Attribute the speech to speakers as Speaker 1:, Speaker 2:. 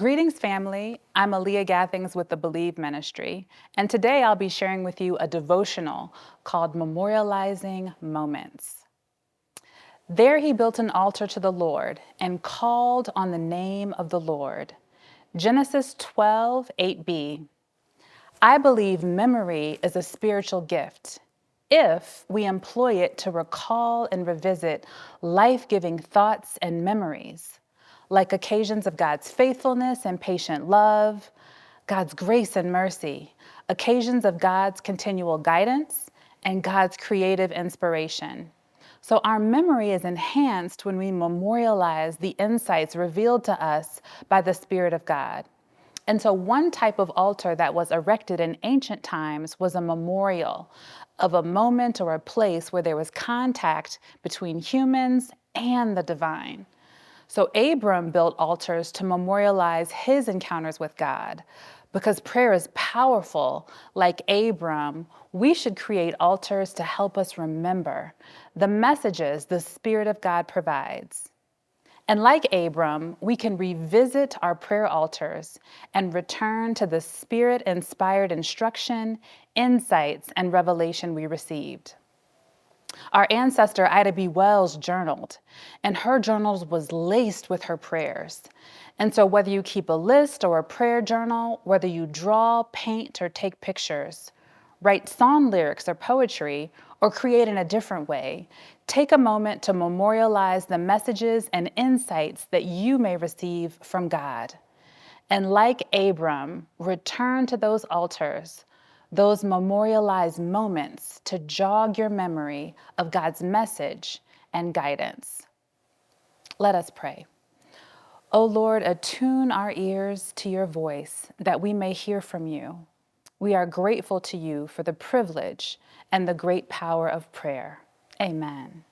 Speaker 1: Greetings, family. I'm Aleah Gathings with the Believe Ministry, and today I'll be sharing with you a devotional called Memorializing Moments. There he built an altar to the Lord and called on the name of the Lord. Genesis 12:8b. I believe memory is a spiritual gift if we employ it to recall and revisit life-giving thoughts and memories, like occasions of God's faithfulness and patient love, God's grace and mercy, occasions of God's continual guidance, and God's creative inspiration. So our memory is enhanced when we memorialize the insights revealed to us by the Spirit of God. And so one type of altar that was erected in ancient times was a memorial of a moment or a place where there was contact between humans and the divine. So Abram built altars to memorialize his encounters with God. Because prayer is powerful, like Abram, we should create altars to help us remember the messages the Spirit of God provides. And like Abram, we can revisit our prayer altars and return to the Spirit-inspired instruction, insights, and revelation we received. Our ancestor Ida B. Wells journaled, and her journals was laced with her prayers. And so whether you keep a list or a prayer journal, whether you draw, paint, or take pictures, write song lyrics or poetry, or create in a different way, take a moment to memorialize the messages and insights that you may receive from God. And like Abram, return to those altars, those memorialized moments to jog your memory of God's message and guidance. Let us pray. O Lord, attune our ears to your voice that we may hear from you. We are grateful to you for the privilege and the great power of prayer. Amen.